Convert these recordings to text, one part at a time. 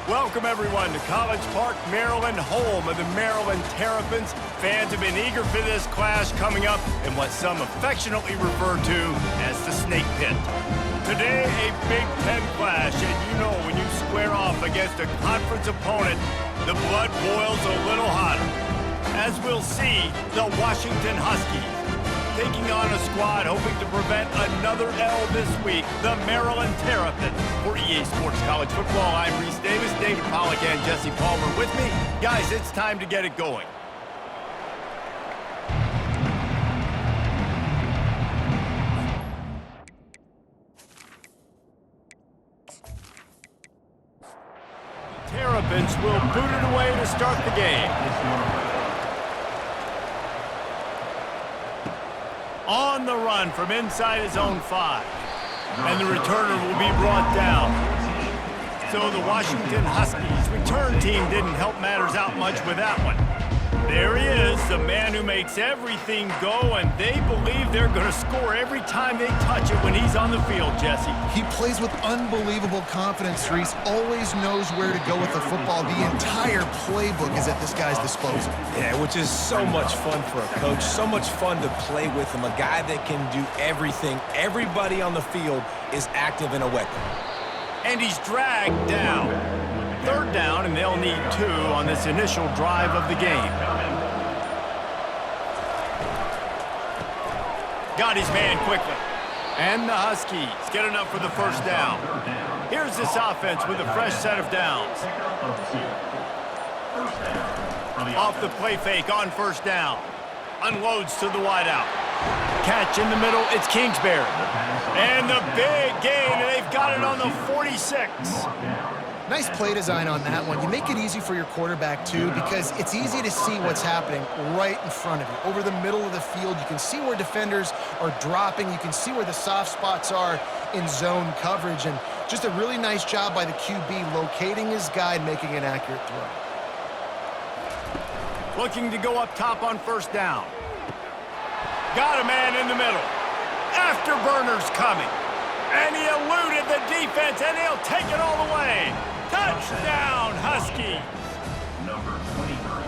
Welcome, everyone, to College Park, Maryland, home of the Maryland Terrapins. Fans have been eager for this clash coming up in what some affectionately refer to as the Snake Pit. Today, a Big Ten clash, and you know when you square off against a conference opponent, the blood boils a little hotter. As we'll see, the Washington Huskies taking on a squad hoping to prevent another L this week, the Maryland Terrapins. For EA Sports College Football, I'm Reese Davis, David Pollack, and Jesse Palmer with me. Guys, it's time to get it going. The Terrapins will boot it away to start the game. On the run from inside his own 5. And the returner will be brought down. So the Washington Huskies return team didn't help matters out much with that one. There he is, the man who makes everything go, and they believe they're going to score every time they touch it when he's on the field, Jesse. He plays with unbelievable confidence, Reese. Always knows where to go with the football. The entire playbook is at this guy's disposal. Yeah, which is so much fun for a coach, so much fun to play with him, a guy that can do everything. Everybody on the field is active in a weapon. And he's dragged down. Third down, and they'll need 2 on this initial drive of the game. Got his man quickly. And the Huskies get enough for the first down. Here's this offense with a fresh set of downs. Off the play fake on first down. Unloads to the wideout. Catch in the middle, it's Kingsbury. And the big gain, and they've got it on the 46. Nice play design on that one. You make it easy for your quarterback, too, because it's easy to see what's happening right in front of you. Over the middle of the field, you can see where defenders are dropping. You can see where the soft spots are in zone coverage. And just a really nice job by the QB locating his guy and making an accurate throw. Looking to go up top on first down. Got a man in the middle. Afterburner's coming. And he eluded the defense, and he'll take it all the way. Touchdown, Huskies!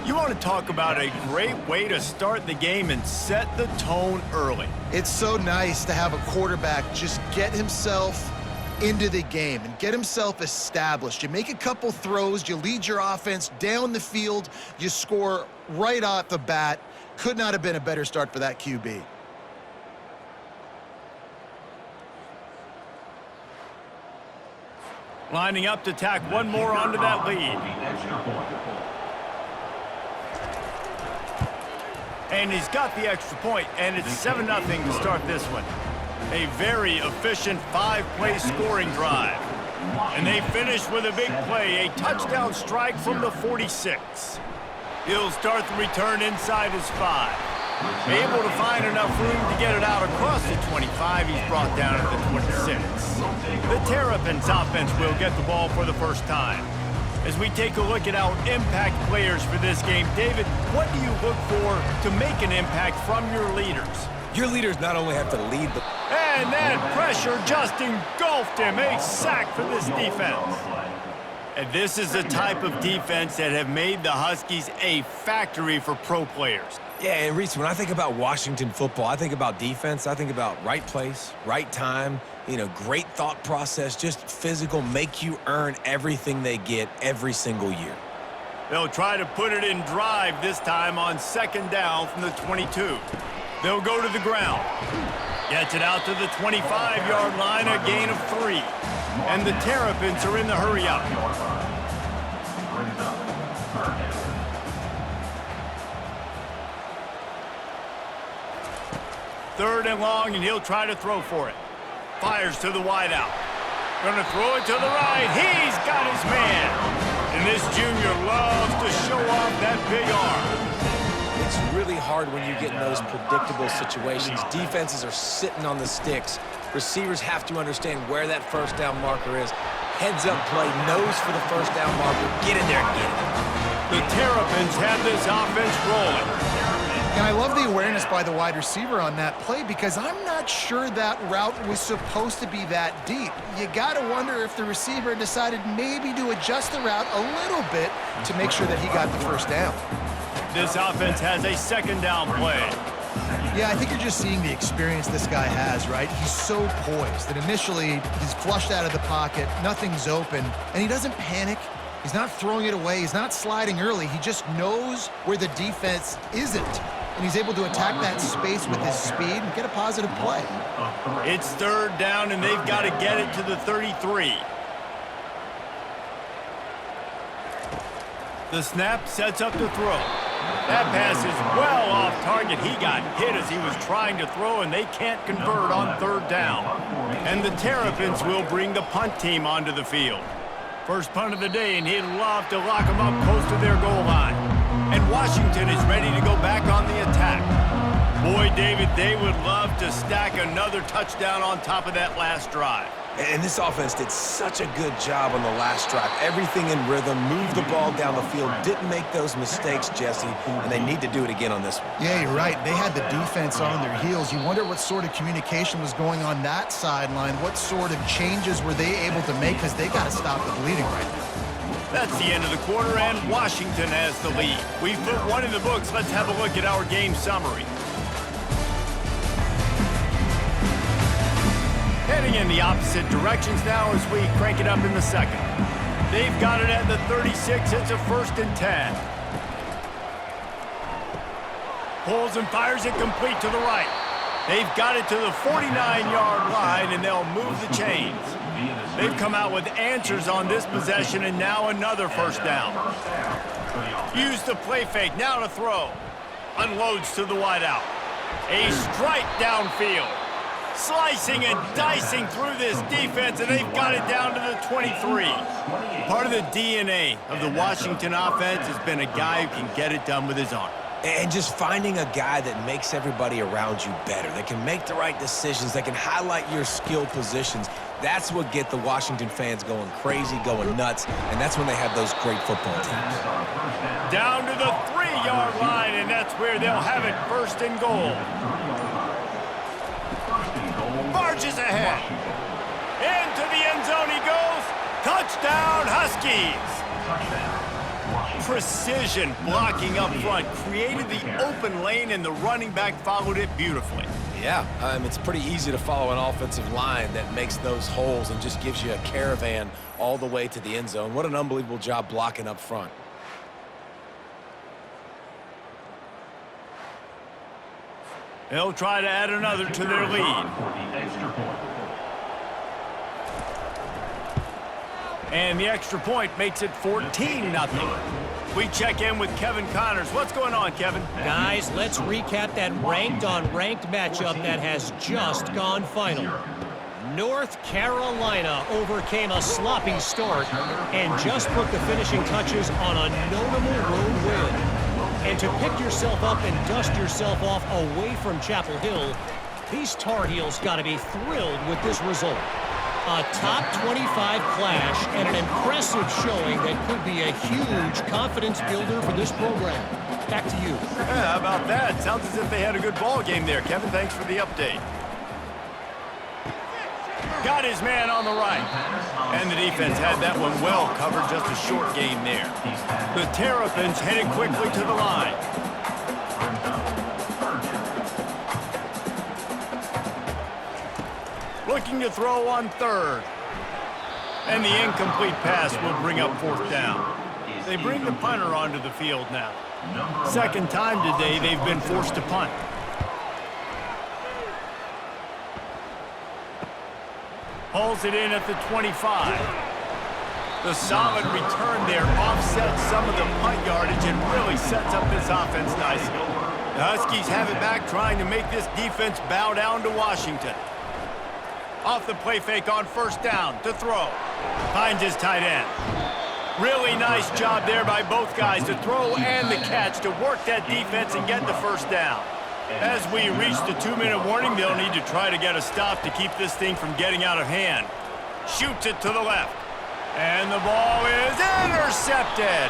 You want to talk about a great way to start the game and set the tone early. It's so nice to have a quarterback just get himself into the game and get himself established. You make a couple throws, you lead your offense down the field, you score right off the bat. Could not have been a better start for that QB. Lining up to tack one more onto that lead. And he's got the extra point, and it's 7-0 to start this one. A very efficient 5-play scoring drive. And they finish with a big play, a touchdown strike from the 46. He'll start the return inside his 5. Able to find enough room to get it out across the 25. He's brought down at the 26. The Terrapins offense will get the ball for the first time. As we take a look at our impact players for this game, David, what do you look for to make an impact from your leaders? Your leaders not only have to lead the... And that pressure just engulfed him. A sack for this defense. And this is the type of defense that have made the Huskies a factory for pro players. Yeah, and Reese, when I think about Washington football, I think about defense. I think about right place, right time, great thought process, just physical, make you earn everything they get every single year. They'll try to put it in drive this time on second down from the 22. They'll go to the ground. Gets it out to the 25-yard line, a gain of 3. And the Terrapins are in the hurry up. Third and long, and he'll try to throw for it. Fires to the wideout. Gonna throw it to the right. He's got his man. And this junior loves to show off that big arm. It's really hard when you get in those predictable situations. Defenses are sitting on the sticks. Receivers have to understand where that first down marker is. Heads up play, nose for the first down marker. Get in there and get it. The Terrapins have this offense rolling. And I love the awareness by the wide receiver on that play because I'm not sure that route was supposed to be that deep. You got to wonder if the receiver decided maybe to adjust the route a little bit to make sure that he got the first down. This offense has a second down play. Yeah, I think you're just seeing the experience this guy has, right? He's so poised that initially he's flushed out of the pocket, nothing's open, and he doesn't panic. He's not throwing it away. He's not sliding early. He just knows where the defense isn't. And he's able to attack that space with his speed and get a positive play. It's third down, and they've got to get it to the 33. The snap sets up to throw. That pass is well off target. He got hit as he was trying to throw, and they can't convert on third down. And the Terrapins will bring the punt team onto the field. First punt of the day, and he'd love to lock them up close to their goal line. And Washington is ready to go back on the attack. Boy, David, they would love to stack another touchdown on top of that last drive. And this offense did such a good job on the last drive. Everything in rhythm, moved the ball down the field, didn't make those mistakes, Jesse, and they need to do it again on this one. Yeah, you're right. They had the defense on their heels. You wonder what sort of communication was going on that sideline. What sort of changes were they able to make because they got to stop the bleeding right now. That's the end of the quarter, and Washington has the lead. We've put one in the books. Let's have a look at our game summary. Heading in the opposite directions now as we crank it up in the second. They've got it at the 36. It's a 1st and 10. Pulls and fires it complete to the right. They've got it to the 49-yard line, and they'll move the chains. They've come out with answers on this possession, and now another first down. Use the play fake, now to throw. Unloads to the wideout. A strike downfield. Slicing and dicing through this defense, and they've got it down to the 23. Part of the DNA of the Washington offense has been a guy who can get it done with his arm. And just finding a guy that makes everybody around you better, that can make the right decisions, that can highlight your skill positions. That's what get the Washington fans going crazy, going nuts, and that's when they have those great football teams. Down to the 3-yard line, and that's where they'll have it, 1st and goal. Barges ahead. Into the end zone he goes. Touchdown, Huskies. Precision blocking up front created the open lane, and the running back followed it beautifully. Yeah, it's pretty easy to follow an offensive line that makes those holes and just gives you a caravan all the way to the end zone. What an unbelievable job blocking up front. They'll try to add another to their lead. And the extra point makes it 14-0. We check in with Kevin Connors. What's going on, Kevin? Guys, let's recap that ranked-on-ranked matchup that has just gone final. North Carolina overcame a sloppy start and just put the finishing touches on a notable road win. And to pick yourself up and dust yourself off away from Chapel Hill, these Tar Heels got to be thrilled with this result. A top 25 clash and an impressive showing that could be a huge confidence builder for this program. Back to you. Yeah, how about that? Sounds as if they had a good ball game there. Kevin, thanks for the update. Got his man on the right. And the defense had that one well covered, just a short gain there. The Terrapins headed quickly to the line. Looking to throw on 3rd. And the incomplete pass will bring up 4th down. They bring the punter onto the field now. Second time today they've been forced to punt. Hauls it in at the 25. The solid return there offsets some of the punt yardage and really sets up this offense nicely. The Huskies have it back, trying to make this defense bow down to Washington. Off the play fake on 1st down to throw. Finds his tight end. Really nice job there by both guys to throw and the catch to work that defense and get the 1st down. As we reach the 2-minute warning, they'll need to try to get a stop to keep this thing from getting out of hand. Shoots it to the left. And the ball is intercepted.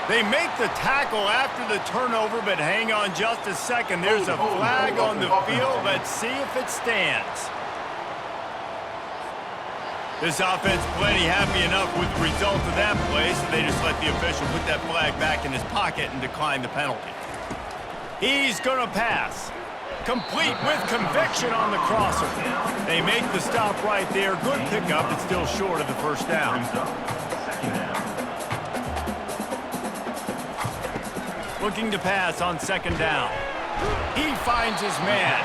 They make the tackle after the turnover, but hang on just a second. There's a flag on the field. Let's see if it stands. This offense plenty happy enough with the result of that play, so they just let the official put that flag back in his pocket and decline the penalty. He's going to pass. Complete with conviction on the crosser. They make the stop right there. Good pickup. It's still short of the first down. Looking to pass on second down. He finds his man.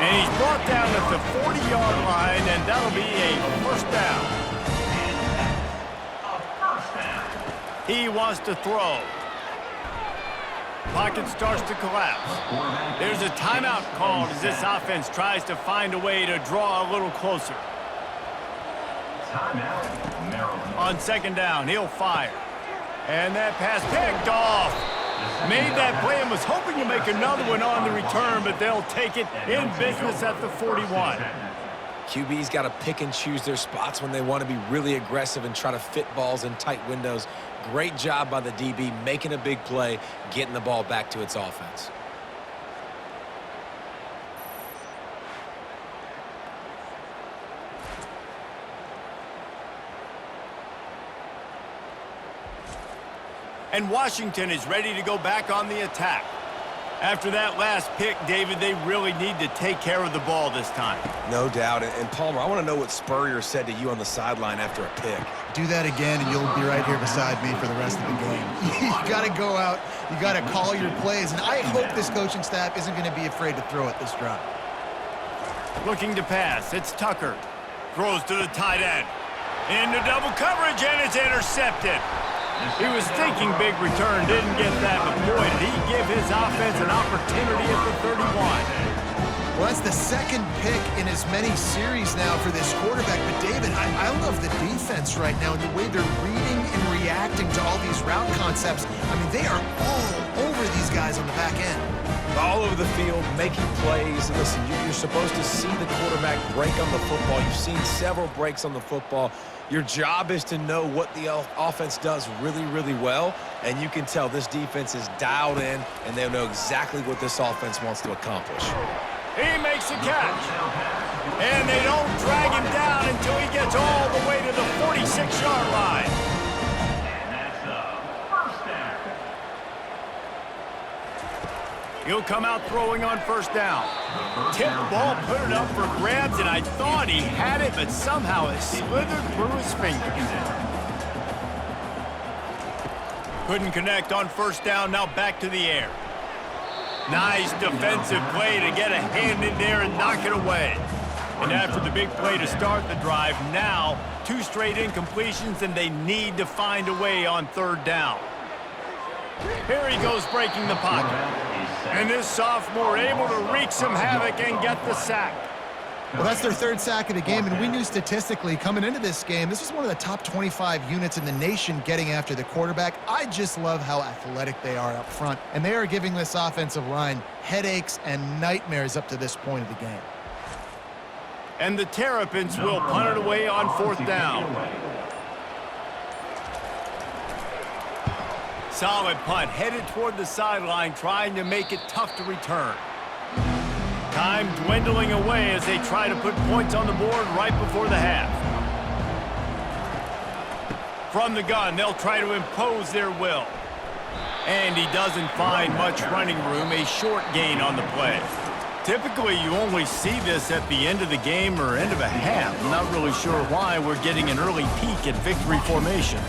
And he's brought down at the 40-yard line, and that'll be a first down. He wants to throw. Pocket starts to collapse. There's a timeout called as this offense tries to find a way to draw a little closer. On second down, he'll fire. And that pass picked off. Made that play and was hoping to make another one on the return, but they'll take it in business at the 41. QB's got to pick and choose their spots when they want to be really aggressive and try to fit balls in tight windows. Great job by the DB making a big play, getting the ball back to its offense. And Washington is ready to go back on the attack. After that last pick, David, they really need to take care of the ball this time. No doubt. And Palmer, I want to know what Spurrier said to you on the sideline after a pick. Do that again, and you'll be right here beside me for the rest of the game. You got to go out. You got to call your plays. And I hope this coaching staff isn't going to be afraid to throw it this drive. Looking to pass. It's Tucker. Throws to the tight end. Into double coverage, and it's intercepted. He was thinking big return, didn't get that, but boy, did he give his offense an opportunity at the 31. Well, that's the second pick in as many series now for this quarterback. But, David, I love the defense right now and the way they're reading and reacting to all these route concepts. I mean, they are all over these guys on the back end. All over the field, making plays. Listen, you're supposed to see the quarterback break on the football. You've seen several breaks on the football. Your job is to know what the offense does really, really well, and you can tell this defense is dialed in, and they know exactly what this offense wants to accomplish. He makes a catch, and they don't drag him down until he gets all the way to the 46-yard line. He'll come out throwing on first down. Tip ball, put it up for grabs, and I thought he had it, but somehow it slithered through his fingers. Couldn't connect on first down, now back to the air. Nice defensive play to get a hand in there and knock it away. And after the big play to start the drive, now 2 straight incompletions, and they need to find a way on third down. Here he goes breaking the pocket. And this sophomore able to wreak some havoc and get the sack. Well, that's their third sack of the game, and we knew statistically coming into this game, this was one of the top 25 units in the nation getting after the quarterback. I just love how athletic they are up front, and they are giving this offensive line headaches and nightmares up to this point of the game. And the Terrapins will punt it away on fourth down. Solid punt, headed toward the sideline, trying to make it tough to return. Time dwindling away as they try to put points on the board right before the half. From the gun, they'll try to impose their will. And he doesn't find much running room, a short gain on the play. Typically, you only see this at the end of the game or end of a half. I'm not really sure why we're getting an early peek at victory formation.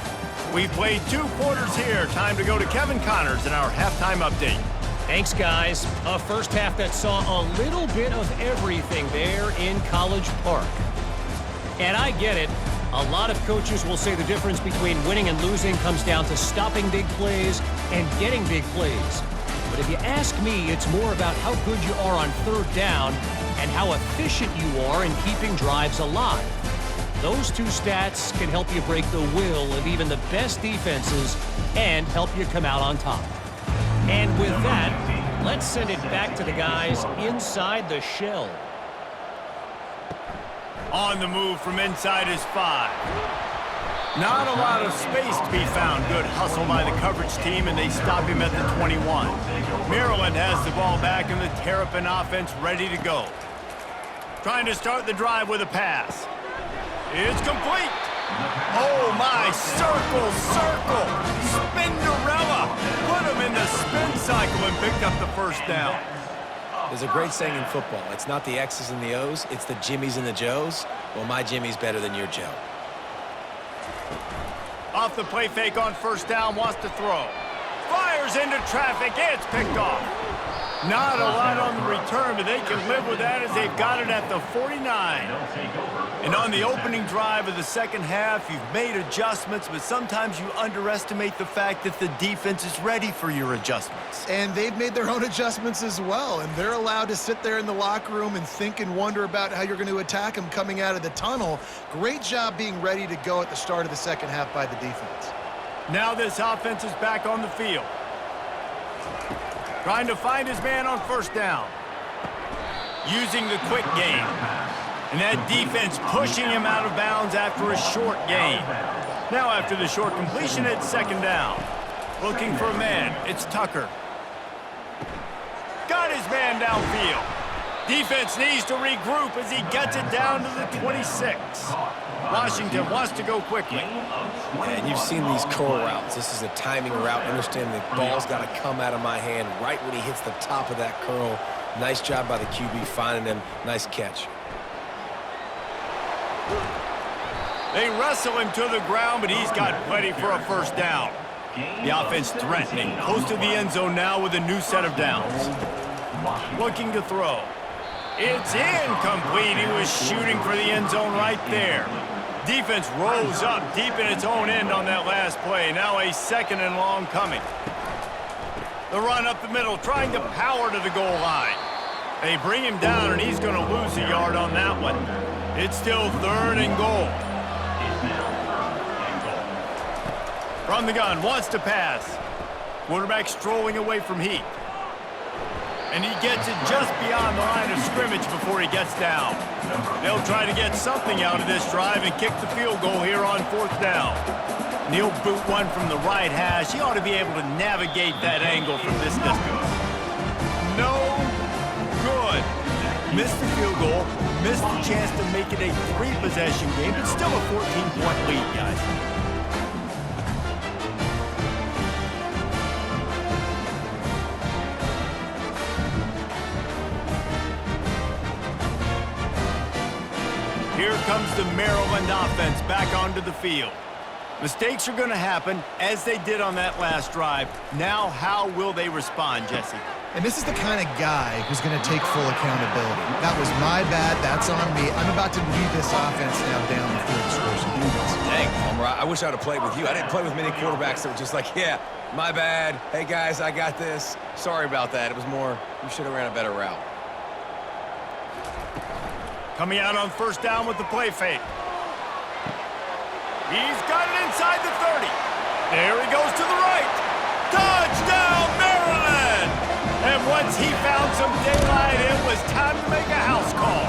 We've played 2 quarters here. Time to go to Kevin Connors in our halftime update. Thanks, guys. A first half that saw a little bit of everything there in College Park. And I get it. A lot of coaches will say the difference between winning and losing comes down to stopping big plays and getting big plays. But if you ask me, it's more about how good you are on third down and how efficient you are in keeping drives alive. Those 2 stats can help you break the will of even the best defenses and help you come out on top. And with that, let's send it back to the guys inside the shell. On the move from inside his 5. Not a lot of space to be found. Good hustle by the coverage team, and they stop him at the 21. Maryland has the ball back, and the Terrapin offense ready to go. Trying to start the drive with a pass. It's complete. Oh, my. Circle, circle. Spinderella. Put him in the spin cycle and picked up the first down. There's a great saying in football. It's not the X's and the O's, it's the Jimmies and the Joes. Well, my Jimmy's better than your Joe. Off the play fake on first down, wants to throw. Fires into traffic, it's picked off. Not a lot on the return, but they can live with that as they've got it at the 49. And on the opening drive of the second half, you've made adjustments, but sometimes you underestimate the fact that the defense is ready for your adjustments. And they've made their own adjustments as well, and they're allowed to sit there in the locker room and think and wonder about how you're going to attack them coming out of the tunnel. Great job being ready to go at the start of the second half by the defense. Now this offense is back on the field. Trying to find his man on first down. Using the quick game. And that defense pushing him out of bounds after a short gain. Now after the short completion, it's second down. Looking for a man. It's Tucker. Got his man downfield. Defense needs to regroup as he gets it down to the 26. Washington wants to go quickly. And you've seen these curl routes. This is a timing route. Understand the ball's got to come out of my hand right when he hits the top of that curl. Nice job by the QB finding him. Nice catch. They wrestle him to the ground, but he's got plenty for a first down. The offense threatening. Close to the end zone now with a new set of downs. Looking to throw. It's incomplete. He was shooting for the end zone right there. Defense rose up deep in its own end on that last play. Now a second and long coming. The run up the middle, trying to power to the goal line. They bring him down, and he's going to lose a yard on that one. It's still third and goal. From the gun, wants to pass. Quarterback strolling away from Heat. And he gets it just beyond the line of scrimmage before he gets down. They'll try to get something out of this drive and kick the field goal here on fourth down. And he'll boot one from the right hash. He ought to be able to navigate that angle from this distance. No good. Missed the field goal, missed the chance to make it a three-possession game, but still a 14-point lead, guys. Here comes the Maryland offense back onto the field. Mistakes are going to happen, as they did on that last drive. Now, how will they respond, Jesse? And this is the kind of guy who's going to take full accountability. That was my bad. That's on me. I'm about to lead this offense now down the field to score some points. Dang, Palmer, I wish I'd have played with you. I didn't play with many quarterbacks that were just like, yeah, my bad. Hey, guys, I got this. Sorry about that. It was more, you should have ran a better route. Coming out on first down with the play fake. He's got it inside the 30. There he goes to the right. Touchdown, Maryland! And once he found some daylight, it was time to make a house call.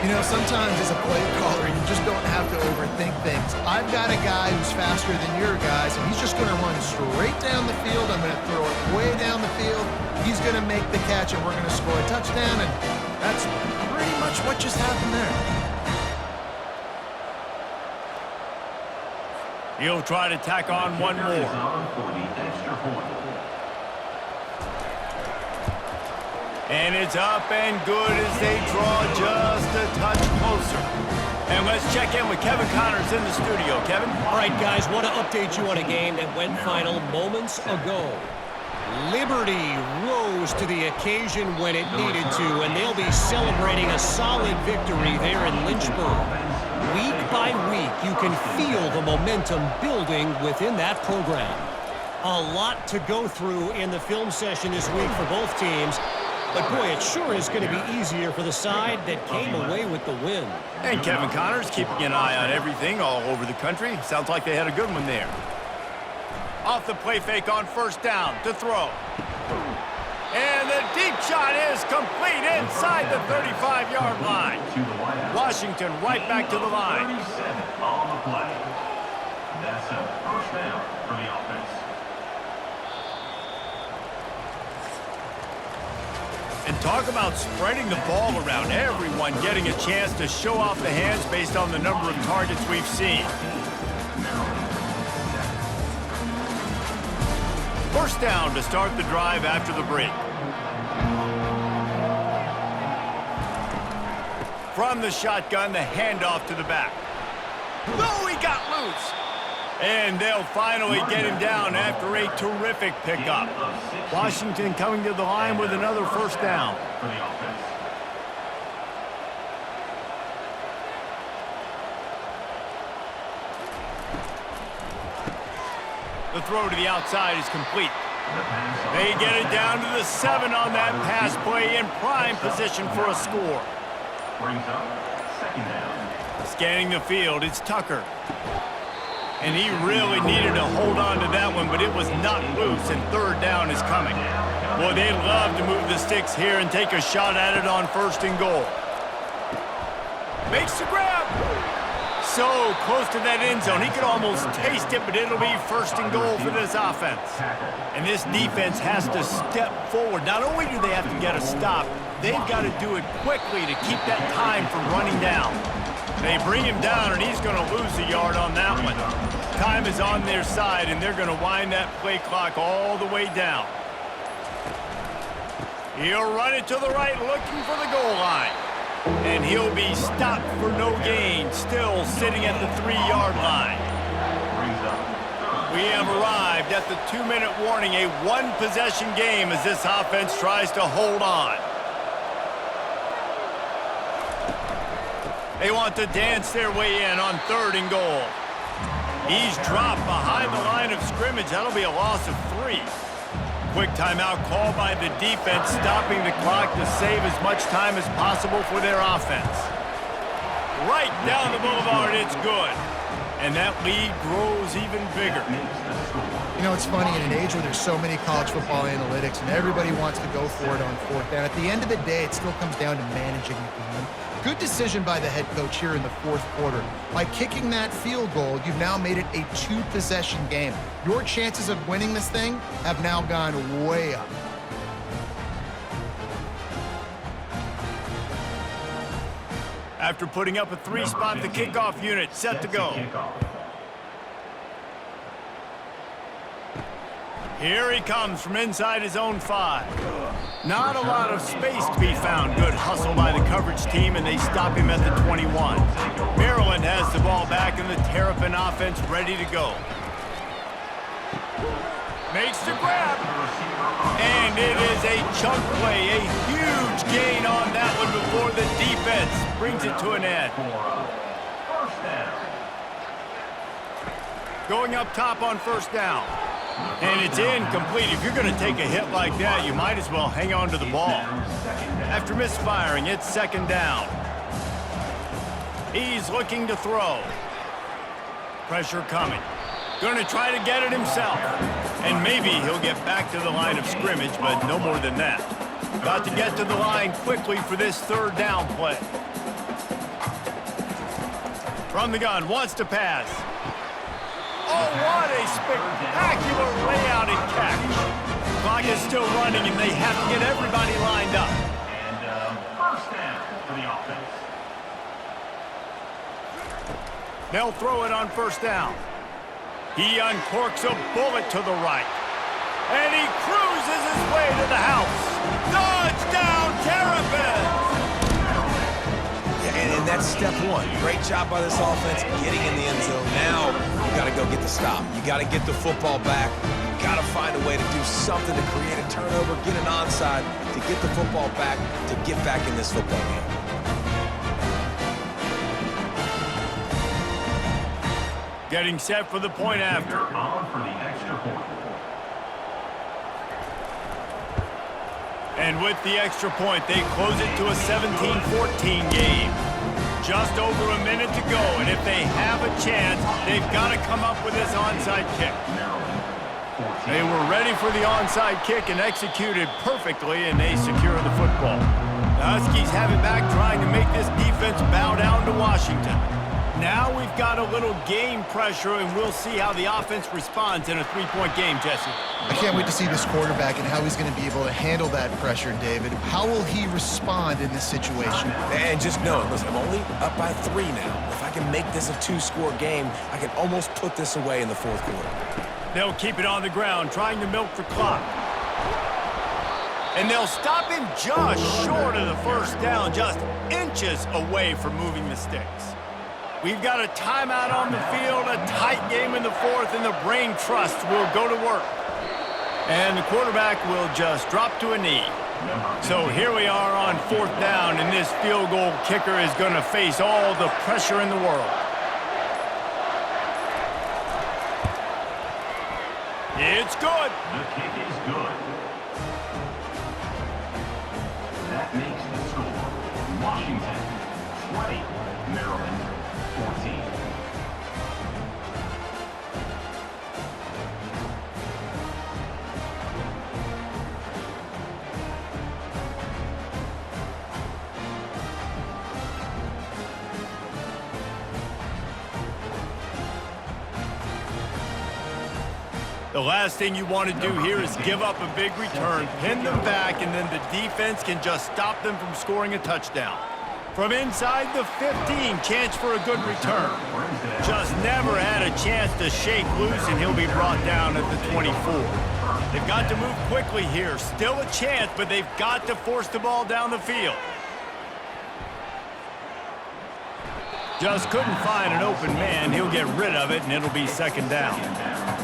You know, sometimes as a play caller, you just don't have to overthink things. I've got a guy who's faster than your guys, and he's just going to run straight down the field. I'm going to throw it way down the field. He's going to make the catch, and we're going to score a touchdown, and that's pretty much what just happened there. He'll try to tack on one more. And it's up and good as they draw just a touch closer. And let's check in with Kevin Connors in the studio. Kevin? All right, guys, want to update you on a game that went final moments ago. Liberty rose to the occasion when it needed to, and they'll be celebrating a solid victory there in Lynchburg. Week by week, you can feel the momentum building within that program. A lot to go through in the film session this week for both teams. But, boy, it sure is going to be easier for the side that came away with the win. And Kevin Connors keeping an eye on everything all over the country. Sounds like they had a good one there. Off the play fake on first down to throw. And the deep shot is complete inside the 35-yard line. Washington right back to the line. on the play. That's a first down for the offense. And talk about spreading the ball around. Everyone getting a chance to show off the hands based on the number of targets we've seen. First down to start the drive after the break. From the shotgun, the handoff to the back. Oh, he got loose. And they'll finally get him down after a terrific pickup. Washington coming to the line with another first down. For the offense. The throw to the outside is complete. They get it down to the 7 on that pass play in prime position for a score. Brings up second down. Scanning the field, it's Tucker. And he really needed to hold on to that one, but it was not loose, and third down is coming. Boy, they'd love to move the sticks here and take a shot at it on first and goal. Makes the grab. So close to that end zone. He could almost taste it, but it'll be first and goal for this offense. And this defense has to step forward. Not only do they have to get a stop, they've got to do it quickly to keep that time from running down. They bring him down, and he's going to lose a yard on that one. Time is on their side, and they're going to wind that play clock all the way down. He'll run it to the right, looking for the goal line. And he'll be stopped for no gain, still sitting at the 3-yard line. We have arrived at the 2-minute warning, a one-possession game as this offense tries to hold on. They want to dance their way in on third and goal. He's dropped behind the line of scrimmage. That'll be a loss of 3. Quick timeout called by the defense, stopping the clock to save as much time as possible for their offense. Right down the boulevard, it's good. And that lead grows even bigger. You know, it's funny, in an age where there's so many college football analytics and everybody wants to go for it on fourth down, at the end of the day, it still comes down to managing the game. Good decision by the head coach here in the fourth quarter. By kicking that field goal, you've now made it a 2-possession game. Your chances of winning this thing have now gone way up. After putting up a 3-spot, the kickoff unit set to go. Here he comes from inside his own 5. Not a lot of space to be found. Good hustle by the coverage team, and they stop him at the 21. Maryland has the ball back, and the Terrapin offense ready to go. Makes the grab. And it is a chunk play, a huge gain on that one before the defense brings it to an end. Going up top on first down. And it's incomplete. If you're going to take a hit like that, you might as well hang on to the ball. After misfiring, it's second down. He's looking to throw. Pressure coming. Going to try to get it himself. And maybe he'll get back to the line of scrimmage, but no more than that. Got to get to the line quickly for this third down play. From the gun, wants to pass. Oh, what a spectacular layout and catch. Clock is still running, and they have to get everybody lined up. And first down for the offense. They'll throw it on first down. He uncorks a bullet to the right. And he cruises his way to the house. Touchdown, Terrapins! And that's step one. Great job by this offense getting in the end zone. Now you got to go get the stop. You got to get the football back. You got to find a way to do something to create a turnover, get an onside, to get the football back, to get back in this football game. Getting set for the point after. On for the extra point. And with the extra point, they close it to a 17-14 game. Just over a minute to go, and if they have a chance, they've got to come up with this onside kick. They were ready for the onside kick and executed perfectly, and they secure the football. The Huskies have it back, trying to make this defense bow down to Washington. Now we've got a little game pressure, and we'll see how the offense responds in a three-point game, Jesse. I can't wait to see this quarterback and how he's going to be able to handle that pressure, David. How will he respond in this situation? And just know, listen, I'm only up by 3 now. If I can make this a 2-score game, I can almost put this away in the fourth quarter. They'll keep it on the ground, trying to milk the clock. And they'll stop him just short of the first down, just inches away from moving the sticks. We've got a timeout on the field, a tight game in the fourth, and the brain trust will go to work. And the quarterback will just drop to a knee. So here we are on fourth down, and this field goal kicker is going to face all the pressure in the world. It's good. The kick is good. That makes the score Washington 20, Maryland 14. The last thing you want to do here is give up a big return, pin them back, and then the defense can just stop them from scoring a touchdown. From inside the 15, chance for a good return. Just never had a chance to shake loose, and he'll be brought down at the 24. They've got to move quickly here. Still a chance, but they've got to force the ball down the field. Just couldn't find an open man. He'll get rid of it, and it'll be second down.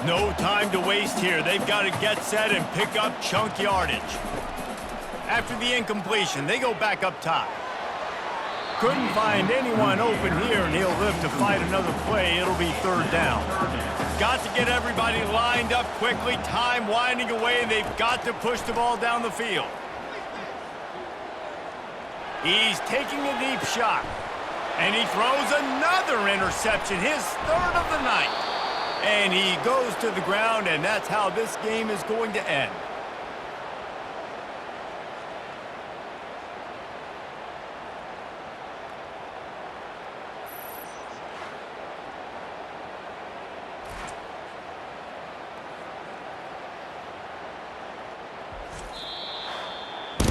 No time to waste here. They've got to get set and pick up chunk yardage. After the incompletion, they go back up top. Couldn't find anyone open here, and he'll live to fight another play. It'll be third down. Got to get everybody lined up quickly. Time winding away, and they've got to push the ball down the field. He's taking a deep shot. And he throws another interception, his third of the night. And he goes to the ground, and that's how this game is going to end.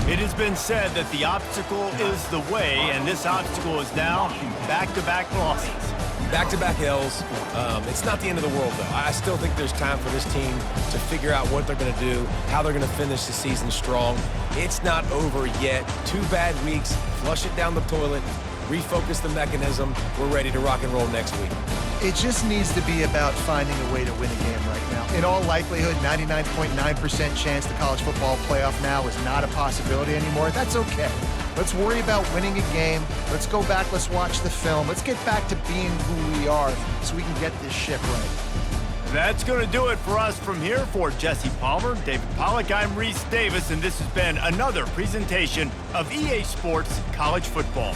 It has been said that the obstacle is the way, and this obstacle is now back-to-back losses. Back-to-back L's. It's not the end of the world, though. I still think there's time for this team to figure out what they're going to do, how they're going to finish the season strong. It's not over yet. 2 bad weeks. Flush it down the toilet. Refocus the mechanism. We're ready to rock and roll next week. It just needs to be about finding a way to win a game right now. In all likelihood, 99.9% chance the college football playoff now is not a possibility anymore. That's okay. Let's worry about winning a game. Let's go back. Let's watch the film. Let's get back to being who we are so we can get this ship right. That's going to do it for us from here. For Jesse Palmer, David Pollack, I'm Reese Davis, and this has been another presentation of EA Sports College Football.